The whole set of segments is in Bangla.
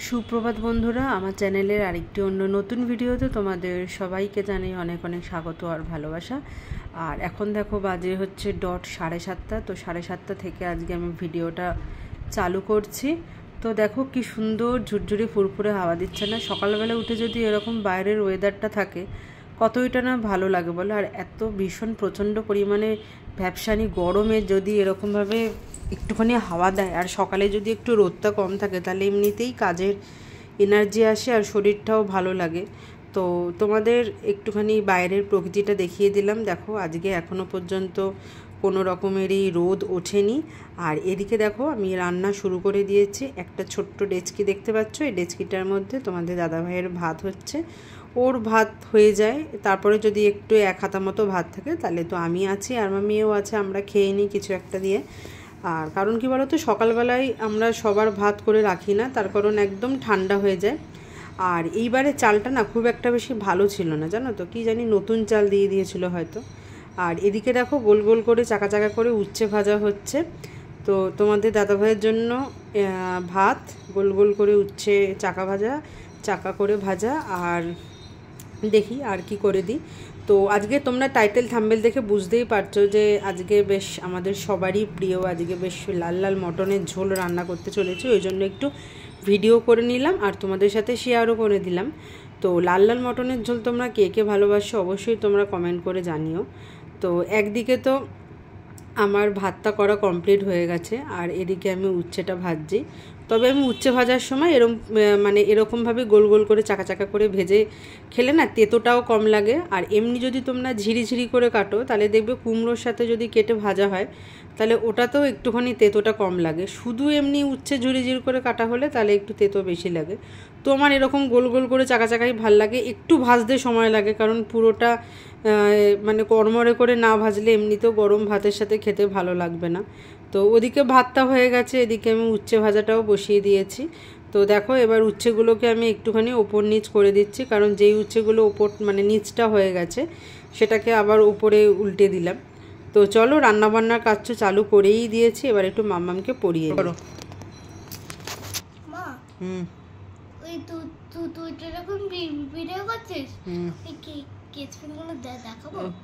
সুপ্রভাত বন্ধুরা, আমার চ্যানেলের আরেকটি অন্য নতুন ভিডিওতে তোমাদের সবাইকে জানাই অনেক অনেক স্বাগত আর ভালোবাসা। আর এখন দেখো বাজে হচ্ছে ডট 7:30। তো 7:30 থেকে আজকে আমি ভিডিওটা চালু করছি। তো দেখো কি সুন্দর ঝুরঝুরি ফুরফুরে হাওয়া দিচ্ছে না? সকালবেলা উঠে যদি এরকম বাইরের ওয়েদারটা থাকে কতইটা না ভালো লাগে বলো। আর এত ভীষণ প্রচণ্ড পরিমাণে ভ্যাপসানি গরমে যদি এরকমভাবে একটুখানি হাওয়া দেয় আর সকালে যদি একটু রোদটা কম থাকে তাহলে এমনিতেই কাজের এনার্জি আসে আর শরীরটাও ভালো লাগে। তো তোমাদের একটুখানি বাইরের প্রকৃতিটা দেখিয়ে দিলাম। দেখো আজকে এখনও পর্যন্ত কোনো রকমেরই রোদ ওঠেনি। আর এদিকে দেখো আমি রান্না শুরু করে দিয়েছি। একটা ছোট্ট ডেচকি দেখতে পাচ্ছ, এই ডেচকিটার মধ্যে তোমাদের দাদাভাইয়ের ভাত হচ্ছে। ওর ভাত হয়ে যায়, তারপরে যদি একটু এক হাতা মতো ভাত থাকে তাহলে তো আমি আছি আর আমার মেয়েও আছে, আমরা খেয়ে নিই কিছু একটা দিয়ে। আর কারণ কি বলো তো, সকালবেলায় আমরা সবার ভাত করে রাখি না, তার কারণ একদম ঠান্ডা হয়ে যায়। আর এইবারে চালটা না খুব একটা বেশি ভালো ছিল না, জানো তো, কি জানি নতুন চাল দিয়ে দিয়েছিল হয়তো। আর এদিকে দেখো গোল গোল করে চাকা চাকা করে উচ্ছে ভাজা হচ্ছে। তো তোমাদের দাদাভাইয়ের জন্য ভাত, গোল গোল করে উচ্ছে চাকা করে ভাজা। আর দেখি আর কি করে দিই। তো আজকে তোমরা টাইটেল থাম্বনেল দেখে বুঝতেই পারছো যে আজকে বেশ আমাদের সবারই প্রিয়, আজকে বেশ লাল লাল মটনের ঝোল রান্না করতে চলেছি। ওই জন্য একটু ভিডিও করে নিলাম আর তোমাদের সাথে শেয়ারও করে দিলাম। তো লাল লাল মটনের ঝোল তোমরা কে কে ভালোবাসো অবশ্যই তোমরা কমেন্ট করে জানিও। তো একদিকে তো আমার ভাতটা করা কমপ্লিট হয়ে গেছে আর এদিকে আমি উচ্ছেটা ভাজছি। তবে আমি উচ্ছে ভাজার সময় এরকমভাবে গোল গোল করে চাকা চাকা করে ভেজে খেলে না তেতোটাও কম লাগে। আর এমনি যদি তোমরা ঝিরি করে কাটো তাহলে দেখবে কুমড়োর সাথে যদি কেটে ভাজা হয় তাহলে ওটাতেও একটুখানি তেতোটা কম লাগে। শুধু এমনি উচ্ছে ঝুরি করে কাটা হলে তাহলে একটু তেতো বেশি লাগে। তো আমার এরকম গোল গোল করে চাকা চাকাই ভাল লাগে। একটু ভাজতে সময় লাগে, কারণ পুরোটা কড়মড়ে করে না ভাজলে এমনিতেও গরম ভাতের সাথে খেতে ভালো লাগবে না। তো ওদিকে ভাতটা হয়ে গেছে, এদিকে আমি উচ্ছে ভাজাটাও বসিয়ে দিয়েছি। তো দেখো এবার উচ্ছেগুলোকে আমি একটুখানি ওপর নিচ করে দিচ্ছি, কারণ যেই উচ্ছেগুলো ওপর নিচটা হয়ে গেছে সেটাকে আবার উপরে উল্টে দিলাম। তো চলো রান্নাবান্নার কাজ চালু করেই দিয়েছি, এবার একটু মাম্মামকে পড়িয়ে দিই।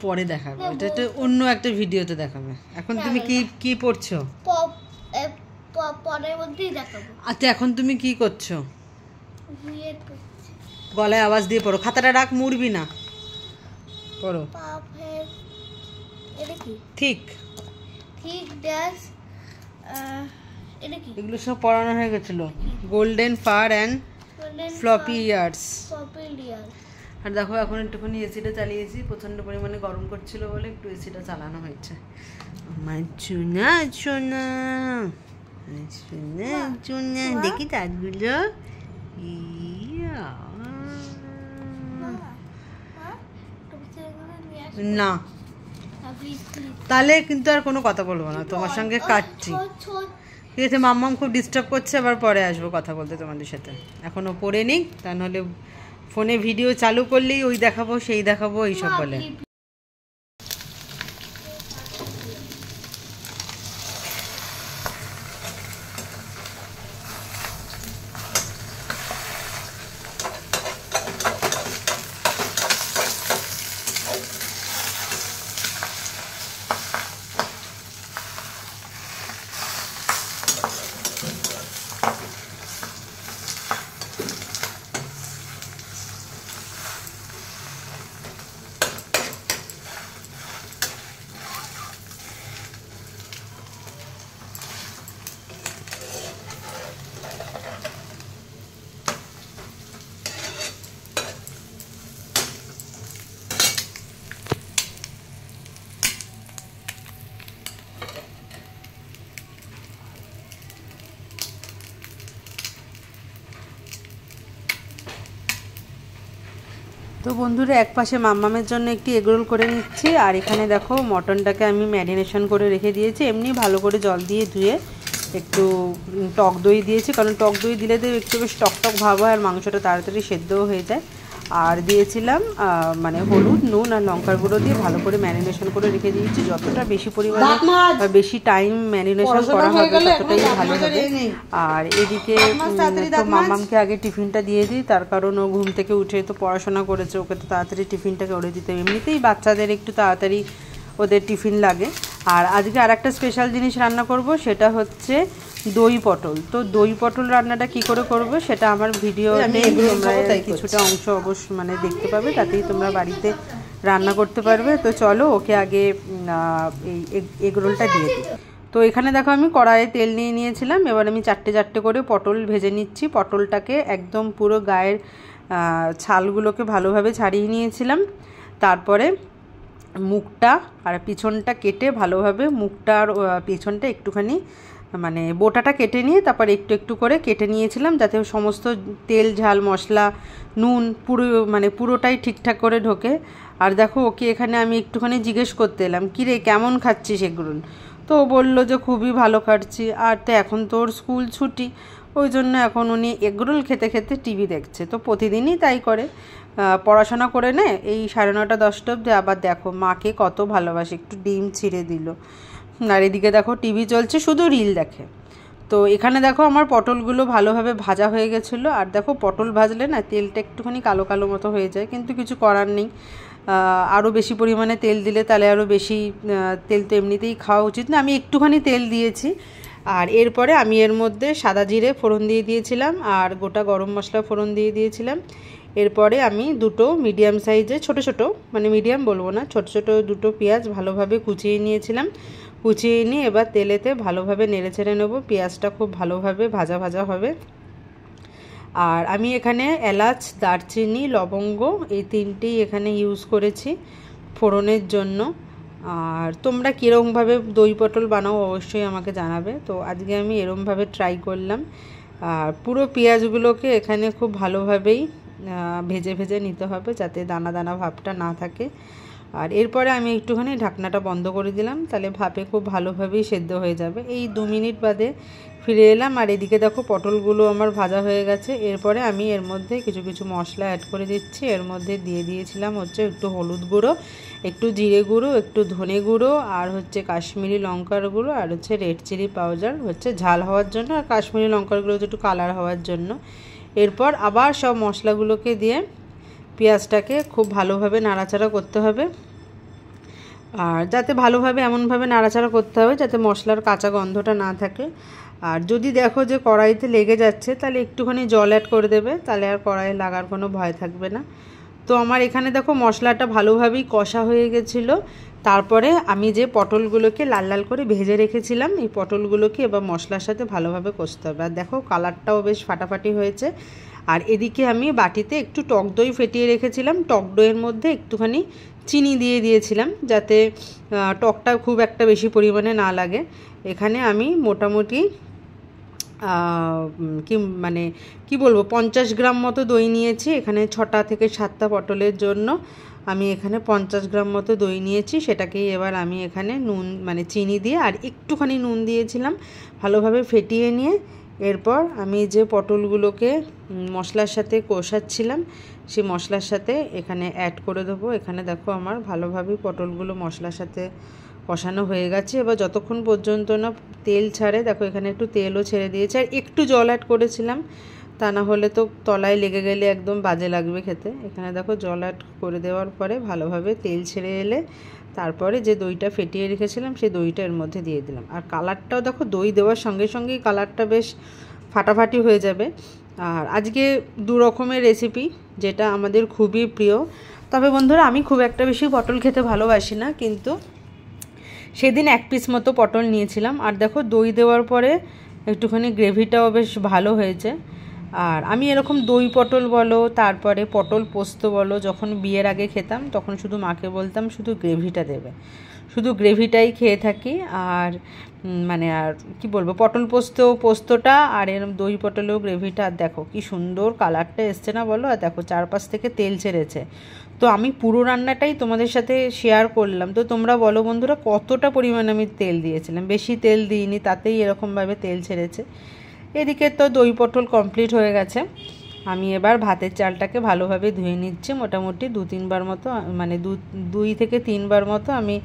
পরে দেখাবে, এটা অন্য একটা ভিডিওতে দেখাবে। এখন তুমি কি পড়ছো? আচ্ছা এখন তুমি কি করছো? গলায় আওয়াজ দিয়ে পড়ো, খাতাটা রাখ, মুড়বি না, পড়ো। ঠিক এগুলো সব পড়ানো হয়ে গেছিল। Golden fur and floppy ears. আর দেখো এখন একটুখানি এসিটা চালিয়েছি, প্রচণ্ড পরিমাণে গরম করছিল বলে একটু এসিটা চালানো হয়েছে। আমার চুনা চুনা চুনা চুনা, দেখি দাঁতগুলো। না তাহলে কিন্তু আর কোনো কথা বলবো না, তোমার সঙ্গে কাটছি। ঠিক আছে, মাম্মাম খুব ডিস্টার্ব করছে, আবার পরে আসবো কথা বলতে তোমাদের সাথে। এখনও পড়ে নিই, তা নাহলে ফোনে ভিডিও চালু করলেই ওই দেখাবো সেই দেখাবো এইসব বলে। তো বন্ধুরা এক পাশে মাম্মামের জন্য একটি এগরোল করে নিচ্ছি, আর এখানে দেখো মটনটাকে আমি ম্যারিনেশন করে রেখে দিয়েছি। এমনি ভালো করে জল দিয়ে ধুয়ে একটু টক দই দিয়েছি, কারণ টক দই দিলে একটু বেশ টক ভাব হয় আর মাংসটা তাড়াতাড়ি সেদ্ধও হয়ে যায়। আর দিয়েছিলাম মানে হলুদ, নুন আর লঙ্কার গুঁড়ো দিয়ে ভালো করে ম্যারিনেশন করে রেখে দিয়েছি। যতটা বেশি পরিমাণে বেশি টাইম ম্যারিনেশন করা হবে ততটাই ভালো হবে। আর এদিকে তো মামামকে আগে টিফিনটা দিয়ে দিই, তার কারণ ও ঘুম থেকে উঠে তো পড়াশোনা করেছে, ওকে তো তাড়াতাড়ি টিফিনটা করে দিতে। এমনিতেই বাচ্চাদের একটু তাড়াতাড়ি ওদের টিফিন লাগে। আর আজকে আর একটা স্পেশাল জিনিস রান্না করব, সেটা হচ্ছে দই পটল। তো দই পটল রান্নাটা কি করে করব সেটা আমার ভিডিওতে তোমরা কিছুটা অংশ অবশ্য মানে দেখতে পাবে, তাতেই তোমরা বাড়িতে রান্না করতে পারবে। তো চলো ওকে আগে এই এগ রোলটা দিয়ে দিই। তো এখানে দেখো আমি কড়াইয়ে তেল নিয়ে নিয়েছিলাম, এবার আমি চারটে চারটে করে পটল ভেজে নিচ্ছি। পটলটাকে একদম পুরো গায়ের ছালগুলোকে ভালোভাবে ছাড়িয়ে নিয়েছিলাম। তারপরে মুখটা আর পিছনটা কেটে ভালোভাবে মুখটা আর পিছনটা একটুখানি মানে বোটাটা কেটে নিয়ে তারপর একটু একটু করে কেটে নিয়েছিলাম, যাতে সমস্ত তেল ঝাল মশলা নুন পুরোটাই ঠিকঠাক করে ঢোকে। আর দেখো ওকে এখানে আমি একটুখানি জিজ্ঞেস করতে এলাম, কিরে কেমন খাচ্ছিস এগুলো? তো ও বললো যে খুবই ভালো খাচ্ছি। আর তো এখন তোর স্কুল ছুটি, ওই জন্য এখন উনি এগরোল খেতে খেতে টিভি দেখছে। তো প্রতিদিনই তাই করে, পড়াশোনা করে নে এই 9:30 10টা অবধি, আবার দেখো মাকে কত ভালোবাসে, একটু ডিম ছিঁড়ে দিল। আর এদিকে দেখো টিভি চলছে, শুধু রিল দেখে। তো এখানে দেখো আমার পটলগুলো ভালোভাবে ভাজা হয়ে গেছিলো। আর দেখো পটল ভাজলে না তেলটা একটুখানি কালো কালো মতো হয়ে যায়, কিন্তু কিছু করার নেই। আরও বেশি পরিমাণে তেল দিলে তাহলে আরও বেশি তেল তো এমনিতেই খাওয়া উচিত না, আমি একটুখানি তেল দিয়েছি। আর এরপরে আমি এর মধ্যে সাদা জিরে ফোড়ন দিয়ে দিয়েছিলাম আর গোটা গরম মশলা ফোড়ন দিয়ে দিয়েছিলাম। এরপরে আমি দুটো মিডিয়াম সাইজে ছোট ছোট, মানে মিডিয়াম বলবো না, ছোট ছোট দুটো পেঁয়াজ ভালোভাবে কুচিয়ে নিয়েছিলাম। কুচিয়ে নিয়ে এবার তেলেতে ভালোভাবে নেড়ে ছেড়ে নেবো, পেঁয়াজটা খুব ভালোভাবে ভাজা ভাজা হবে। আর আমি এখানে এলাচ, দারচিনি, লবঙ্গ এই তিনটেই এখানে ইউজ করেছি ফোড়নের জন্য। আর তোমরা কীরকমভাবে দই পটল বানাও অবশ্যই আমাকে জানাবে। তো আজকে আমি এরমভাবে ট্রাই করলাম। আর পুরো পেঁয়াজগুলোকে এখানে খুব ভালোভাবেই ভেজে ভেজে নিতে হবে, যাতে দানা দানা ভাবটা না থাকে। আর এরপরে আমি একটুখানি ঢাকনাটা বন্ধ করে দিলাম, তাহলে ভাপে খুব ভালোভাবেই সেদ্ধ হয়ে যাবে। এই 2 মিনিট বাদে ফিরে এলাম। আর এদিকে দেখো পটলগুলো আমার ভাজা হয়ে গেছে। এরপরে আমি এর মধ্যে কিছু কিছু মশলা অ্যাড করে দিচ্ছি। এর মধ্যে দিয়ে দিয়েছিলাম হচ্ছে একটু হলুদ গুঁড়ো, একটু জিরে গুঁড়ো, একটু ধনে গুঁড়ো, আর হচ্ছে কাশ্মীরি লঙ্কার গুঁড়ো, আর হচ্ছে রেড চিলি পাউডার হচ্ছে ঝাল হওয়ার জন্য, আর কাশ্মীরি লঙ্কার গুঁড়ো একটু কালার হওয়ার জন্য। এরপর আবার সব মশলাগুলোকে দিয়ে পেঁয়াজটাকে খুব ভালোভাবে নাড়াচাড়া করতে হবে। আর যাতে ভালোভাবে এমনভাবে নাড়াচাড়া করতে হবে যাতে মশলার কাঁচা গন্ধটা না থাকে। আর যদি দেখো যে কড়াইতে লেগে যাচ্ছে তাহলে একটুখানি জল অ্যাড করে দেবে, তাহলে আর কড়াইয়ে লাগার কোনো ভয় থাকবে না। তো আমার এখানে দেখো মশলাটা ভালোভাবেই কষা হয়ে গেছিলো। তারপরে আমি যে পটলগুলোকে লাল লাল করে ভেজে রেখেছিলাম, এই পটলগুলোকে এবার মশলার সাথে ভালোভাবে কষতে হবে। আর দেখো কালারটাও বেশ ফাটাফাটি হয়েছে। আর এদিকে আমি বাটিতে একটু টক দই ফেটিয়ে রেখেছিলাম, টক দইয়ের মধ্যে একটুখানি চিনি দিয়ে দিয়েছিলাম, যাতে টকটা খুব একটা বেশি পরিমাণে না লাগে। এখানে আমি মোটামুটি কি বলবো 50 গ্রাম মতো দই নিয়েছি। এখানে 6টা থেকে 7টা পটলের জন্য আমি এখানে 50 গ্রাম মতো দই নিয়েছি। সেটাকেই এবার আমি এখানে নুন চিনি দিয়ে আর একটুখানি নুন দিয়েছিলাম, ভালোভাবে ফেটিয়ে নিয়ে এরপর আমি যে পটলগুলোকে মশলার সাথে কষাচ্ছিলাম সেই মশলার সাথে এখানে অ্যাড করে দেবো। এখানে দেখো আমার ভালোভাবেই পটলগুলো মশলার সাথে কষানো হয়ে গেছে। এবার যতক্ষণ পর্যন্ত না তেল ছাড়ে, দেখো এখানে একটু তেলও ছেড়ে দিয়েছে, আর একটু জল অ্যাড করেছিলাম, তা না হলে তো তলায় লেগে গেলে একদম বাজে লাগবে খেতে। এখানে দেখো জল অ্যাড করে দেওয়ার পরে ভালোভাবে তেল ছেড়ে এলে তারপরে যে দইটা ফেটিয়ে রেখেছিলাম সেই দইটা এর মধ্যে দিয়ে দিলাম। আর কালারটাও দেখো দই দেওয়ার সঙ্গে সঙ্গেই কালারটা বেশ ফাটাফাটি হয়ে যাবে। আর আজকে 2 রকমের রেসিপি, যেটা আমাদের খুবই প্রিয়। তবে বন্ধুরা আমি খুব একটা বেশি পটল খেতে ভালোবাসি না, কিন্তু সেদিন 1 পিস মতো পটল নিয়েছিলাম। আর দেখো দই দেওয়ার পরে একটুখানি গ্রেভিটাও বেশ ভালো হয়েছে। আর আমি এরকম দই পটল বলো, তারপরে পটল পোস্ত বলো, যখন বিয়ের আগে খেতাম তখন শুধু মাকে বলতাম শুধু গ্রেভিটা দেবে, শুধু গ্রেভিটাই খেয়ে থাকি। আর আর কি বলবো, পটল পোস্তটা আর এরকম দই পটলেও গ্রেভিটা। আর দেখো কি সুন্দর কালারটা এসছে না বলো, আর দেখো চারপাশ থেকে তেল ছেড়েছে। তো আমি পুরো রান্নাটাই তোমাদের সাথে শেয়ার করলাম। তো তোমরা বলো বন্ধুরা কতটা পরিমাণে আমি তেল দিয়েছিলাম? বেশি তেল দিইনি, তাতেই এরকমভাবে তেল ছেড়েছে। এদিকে তো দই পটল কমপ্লিট হয়ে গেছে। আমি এবার ভাতের চালটাকে ভালোভাবে ধুয়ে নিচ্ছি, মোটামুটি 2-3 বার মতো, মানে 2 থেকে 3 বার মতো আমি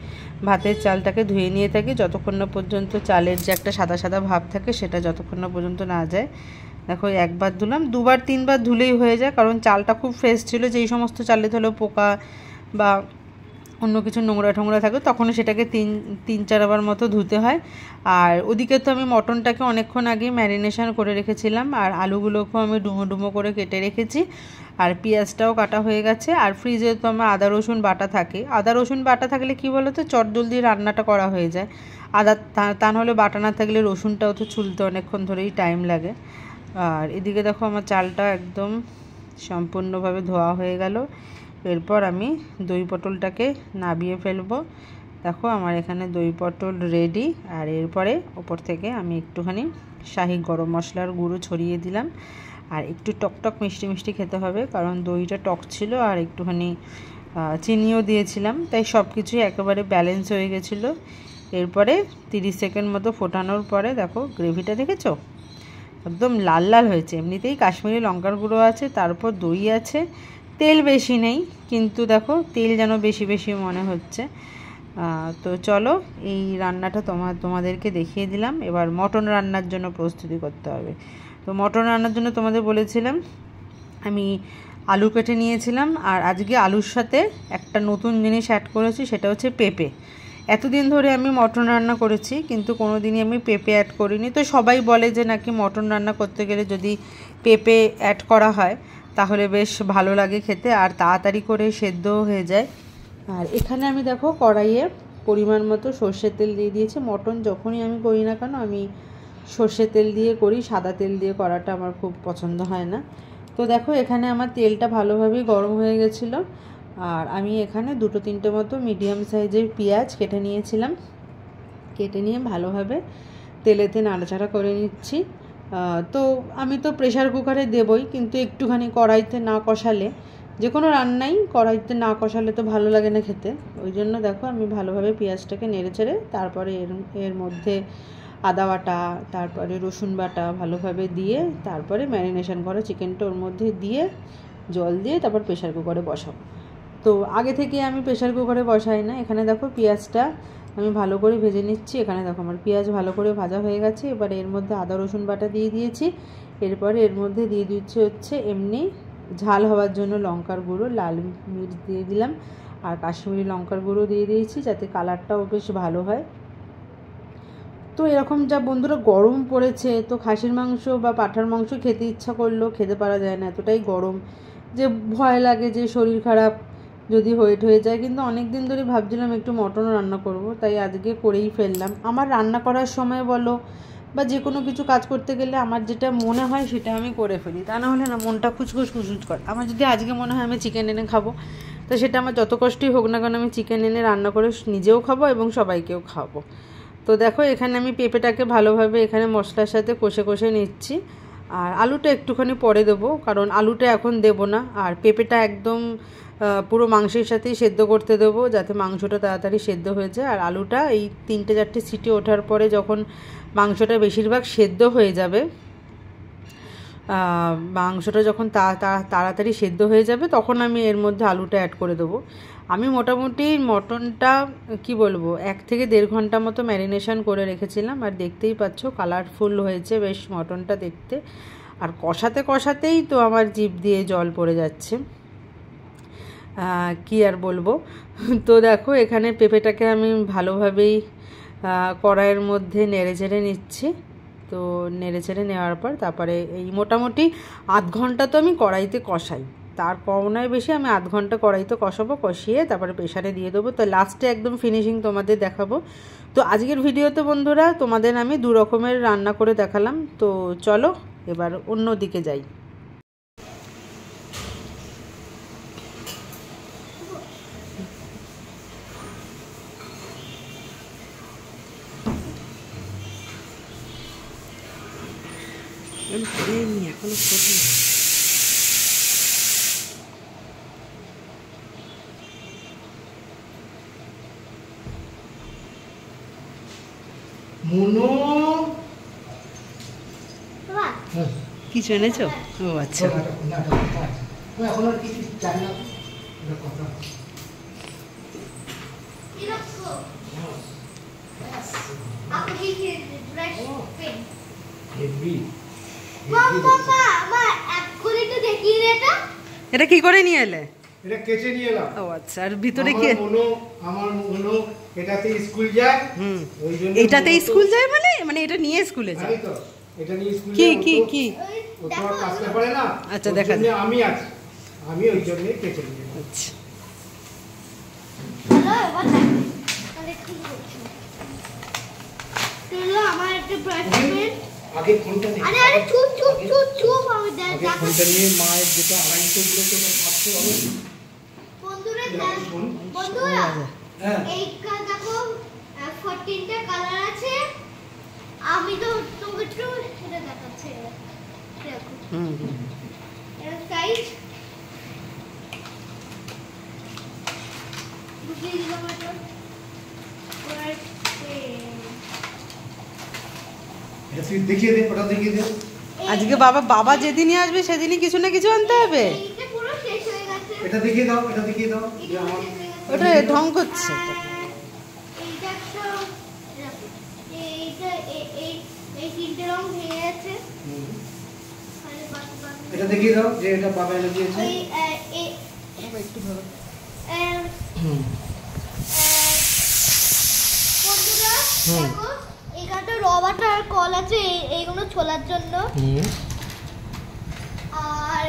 ভাতের চালটাকে ধুয়ে নিয়ে থাকি, যতক্ষণ না পর্যন্ত চালের যে একটা সাদা সাদা ভাব থাকে সেটা যতক্ষণ না পর্যন্ত না যায়। দেখো একবার ধুলাম, 2-3 বার ধুলেই হয়ে যায়, কারণ চালটা খুব ফ্রেশ ছিল। যেই সমস্ত চালে ধরো পোকা বা অন্য কিছু নোংরা ঠোংরা থাকে তখন সেটাকে 3-4 বার মতো ধুতে হয়। আর ওদিকে তো আমি মটনটাকে অনেকক্ষণ আগে ম্যারিনেশন করে রেখেছিলাম, আর আলুগুলোকেও আমি ডুমো ডুমো করে কেটে রেখেছি, আর পেঁয়াজটাও কাটা হয়ে গেছে। আর ফ্রিজে তো আমার আদা রসুন বাটা থাকে, আদা রসুন বাটা থাকলে কি বলো তো চটজলদি রান্নাটা করা হয়ে যায়। তা নাহলে বাটা না থাকলে রসুনটাও তো ছুলতে অনেকক্ষণ ধরেই টাইম লাগে। আর এদিকে দেখো আমার চালটা একদম সম্পূর্ণভাবে ধোয়া হয়ে গেল। এরপর আমি দই পটলটাকে নাবিয়ে ফেলবো। দেখো আমার এখানে দই পটল রেডি। আর এরপরে ওপর থেকে আমি একটুখানি শাহি গরম মশলার গুঁড়ো ছড়িয়ে দিলাম। আর একটু টকটক মিষ্টি মিষ্টি খেতে হবে, কারণ দইটা টক ছিল আর একটুখানি চিনিও দিয়েছিলাম, তাই সব কিছুই একেবারে ব্যালেন্স হয়ে গেছিলো। এরপরে 30 সেকেন্ড মতো ফোটানোর পরে দেখো গ্রেভিটা দেখেছো একদম লাল লাল হয়েছে। এমনিতেই কাশ্মীরি লঙ্কার গুঁড়ো আছে, তারপর দই আছে, তেল বেশি নেই, কিন্তু দেখো তেল যেন বেশি বেশি মনে হচ্ছে। তো চলো এই রান্নাটা তোমাদেরকে দেখিয়ে দিলাম। এবার মটন রান্নার জন্য প্রস্তুতি করতে হবে। তো মটন রান্নার জন্য তোমাদের বলেছিলাম আমি আলু কেটে নিয়েছিলাম, আর আজকে আলুর সাথে একটা নতুন জিনিস অ্যাড করেছি, সেটা হচ্ছে পেঁপে। এতদিন ধরে আমি মটন রান্না করেছি কিন্তু কোনো দিনই আমি পেঁপে অ্যাড করিনি। তো সবাই বলে যে নাকি মটন রান্না করতে গেলে যদি পেঁপে অ্যাড করা হয় তাহলে বেশ ভালো লাগে খেতে, আর তাড়াতাড়ি করে সেদ্ধও হয়ে যায়। আর এখানে আমি দেখো কড়াইয়ে পরিমাণ মতো সর্ষের তেল দিয়ে দিয়েছি। মটন যখনই আমি করি না কেন আমি সর্ষের তেল দিয়ে করি, সাদা তেল দিয়ে করাটা আমার খুব পছন্দ হয় না। তো দেখো এখানে আমার তেলটা ভালোভাবেই গরম হয়ে গেছিলো, আর আমি এখানে 2-3টে মতো মিডিয়াম সাইজের পেঁয়াজ কেটে নিয়েছিলাম। কেটে নিয়ে ভালোভাবে তেলেতে নাড়াচাড়া করে নিচ্ছি। তো আমি তো প্রেশার কুকারে দেবই, কিন্তু একটুখানি কড়াইতে না কষালে, যে কোনো রান্নাই কড়াইতে না কষালে তো ভালো লাগে না খেতে। ওই জন্য দেখো আমি ভালোভাবে পেঁয়াজটাকে নেড়ে চেড়ে তারপরে এর মধ্যে আদা বাটা, তারপরে রসুন বাটা ভালোভাবে দিয়ে, তারপরে ম্যারিনেশন করা চিকেনটা ওর মধ্যে দিয়ে জল দিয়ে তারপর প্রেশার কুকারে বসাবো। তো আগে থেকে আমি প্রেশার কুকারে বসাই না। এখানে দেখো পেঁয়াজটা আমি ভালো করে ভেজে নিচ্ছি। এখানে দেখো আমার পেঁয়াজ ভালো করে ভাজা হয়ে গেছে। এবার এর মধ্যে আদা রসুন বাটা দিয়ে দিয়েছি। এরপরে এর মধ্যে দিয়ে দিচ্ছি হচ্ছে এমনি ঝাল হওয়ার জন্য লঙ্কার গুঁড়ো, লাল মির্চ দিয়ে দিলাম, আর কাশ্মীরি লঙ্কার গুঁড়ো দিয়ে দিয়েছি যাতে কালারটাও বেশ ভালো হয়। তো এরকম যা বন্ধুরা গরম পড়েছে, তো খাসির মাংস বা পাঁঠার মাংস খেতে ইচ্ছা করলেও খেতে পারা যায় না, এতটাই গরম যে ভয় লাগে যে শরীর খারাপ যদি হয়ে যায়। কিন্তু অনেক দিন ধরে ভাবছিলাম একটু মটনও রান্না করব, তাই আজকে করেই ফেললাম। আমার রান্না করার সময় বলো বা যে কোনো কিছু কাজ করতে গেলে আমার যেটা মনে হয় সেটা আমি করে ফেলি, তা না হলে না মনটা খুচখুচ করে। আমার যদি আজকে মনে হয় আমি চিকেন এনে খাবো, তো সেটা আমার যত কষ্টই হোক না কেন আমি চিকেন এনে রান্না করে নিজেও খাবো এবং সবাইকেও খাবো। তো দেখো এখানে আমি পেঁপেটাকে ভালোভাবে এখানে মশলার সাথে কষে কষে নিচ্ছি। আর আলুটা একটুখানি পরে দেবো, কারণ আলুটা এখন দেবো না। আর পেঁপেটা একদম পুরো মাংসের সাথেই সেদ্ধ করতে দেবো, যাতে মাংসটা তাড়াতাড়ি সেদ্ধ হয়ে যায়। আর আলুটা এই 3-4টে সিটি ওঠার পরে যখন মাংসটা বেশিরভাগ সেদ্ধ হয়ে যাবে, মাংসটা যখন তাড়াতাড়ি সেদ্ধ হয়ে যাবে তখন আমি এর মধ্যে আলুটা অ্যাড করে দেবো। আমি মোটামুটি মটনটা কি বলবো 1 থেকে 1.5 ঘন্টা মতো ম্যারিনেশন করে রেখেছিলাম, আর দেখতেই পাচ্ছ কালারফুল হয়েছে বেশ মটনটা দেখতে। আর কষাতে কষাতেই তো আমার জিভ দিয়ে জল পড়ে যাচ্ছে, কি আর বলবো। তো দেখো এখানে পেঁপেটাকে আমি ভালোভাবেই কড়াইয়ের মধ্যে নেড়ে চেড়ে নিচ্ছি। তো নেড়ে চেড়ে নেওয়ার পর তারপরে এই মোটামুটি আধ ঘন্টা তো আমি কড়াইতে কষাই, তার কম নয় বেশি, আমি আধ ঘন্টা কড়াইতে কষাবো, কষিয়ে তারপরে প্রেশারে দিয়ে দেবো। তো লাস্টে একদম ফিনিশিং তোমাদের দেখাবো। তো আজকের ভিডিওতে বন্ধুরা তোমাদের আমি 2 রকমের রান্না করে দেখালাম। তো চলো এবার অন্য দিকে যাই। এখনো মনো কি কিছু এনেছো? ও আচ্ছা। এখন আর কিছু জানি না। এটা কি করে নিয়ে এলে? এটা কেচে নিয়ে এলাম। ও আচ্ছা, আর ভিতরে কি? আমার মনো এটাতে স্কুল যায়। ওইজন্য এটাতে স্কুল যায় মানে এটা নিয়ে স্কুলে যায়? তো এটা নিয়ে স্কুল কি যায়। কি কি? ও তো আর কাজতে পারে না। আচ্ছা দেখা যায়। আমি আছি। আমি ওই জন্য কেচে নিয়ে এলাম। আচ্ছা। আমার একটা ব্রাশমেন্ট আগে ফোনটা নে। আরে চুপ আমি দেখ। আগে ফোনটা নিয়ে মায়ের যেটা আড়াইশো গুলো তো পাচ্ছে হবে। বন্ধুরা হ্যাঁ এইটা দেখো 14টা কালার আছে। আমি তো তোমাকে একটু সেটা দেখাচ্ছি। দেখো এর সাইজ বুঝিয়ে দিলাম এটা। এটা তুই দেখিয়ে দে, ওটা দেখিয়ে দে। আজকে বাবা যেদিনই আসবে সেদিনই কিছু না কিছু আনতে হবে। এইটা পুরো শেষ হয়ে গেছে। এটা দেখিয়ে দাও, এটা দেখিয়ে দাও। যে এটা আমার শেষ হয়ে গেছে। ওটা ঢং করছে। এইটা একটা এইটা এই তিনটে রং ভেঙে গেছে। এটা দেখিয়ে দাও যে এটা বাবা এনে দিয়েছে। একটু ধরো। বন্ধুরা দেখো এখানটা রবারটার কল আছে এইগুলো ছোলার জন্য। আর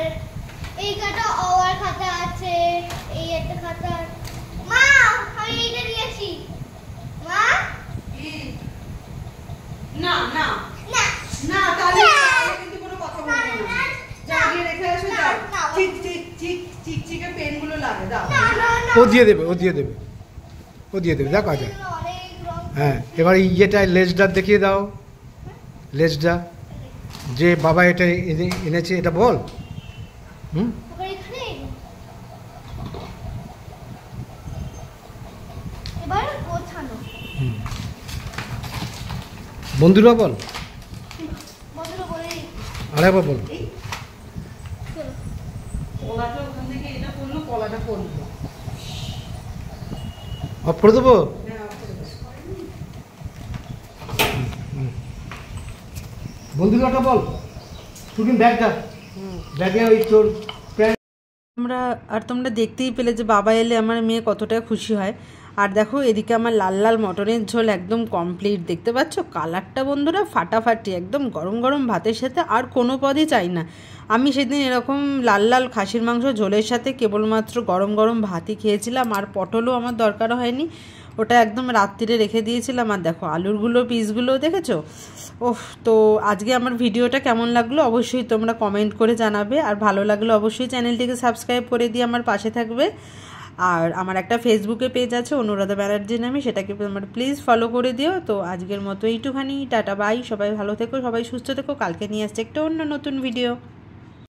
এইখানটা অওয়ার খাতা আছে। এই একটা খাতা। মা আমি এইটা নিয়েছি। মা না না না না, তাহলে কিন্তু কোনো কথা বলবো না। যাও গিয়ে রেখে এসো, যাও। চিকচিকে পেনগুলো লাগে, দাও। ও দিয়ে দেবে, ও দিয়ে দেবে, ও দিয়ে দেবে। দেখো আচ্ছা। অনেক রং। হ্যাঁ এবার ইয়েটা লেজটা দেখিয়ে দাও। লেজটা যে বাবা এটা এনেছে এটা বল। আবার এখানে এবার গোছানো। বন্ধুরা বল, বন্ধুরা বলে আরেকবার বল। চলো কলাটা ওখান থেকে এটা করলো, কলাটা করলো। অফ করে দেবো। বন্ধুরাটা বল। তুমি ব্যাগটা ব্যাগে ওই তোর তোমরা দেখতেই পেলে যে বাবা এলে আমার মেয়ে কতটা খুশি হয়। আর দেখো এদিকে আমার লাল লাল মটনের ঝোল একদম কমপ্লিট, দেখতে পাচ্ছ কালারটা বন্ধুরা ফাটাফাটি, একদম গরম গরম ভাতের সাথে আর কোনো পদই চাই না। আমি সেদিন এরকম লাল লাল খাসির মাংস ঝোলের সাথে কেবলমাত্র গরম গরম ভাতই খেয়েছিলাম, আর পটলও আমার দরকার হয়নি, ওটা একদম রাত্রিরে রেখে দিয়েছিলাম। আর দেখো আলুরগুলো পিসগুলো দেখেছো। ওহ, তো আজকে আমার ভিডিওটা কেমন লাগলো অবশ্যই তোমরা কমেন্ট করে জানাবে, আর ভালো লাগলে অবশ্যই চ্যানেলটিকে সাবস্ক্রাইব করে দিয়ে আমার পাশে থাকবে। আর আমার একটা ফেসবুকে পেজ আছে অনুরাধা ব্যানার্জি নামে, সেটাকে তোমরা প্লিজ ফলো করে দিও। তো আজকের মতো এইটুখানি, টাটা বাই, সবাই ভালো থেকো, সবাই সুস্থ থেকো, কালকে নিয়ে আসছে একটা অন্য নতুন ভিডিও।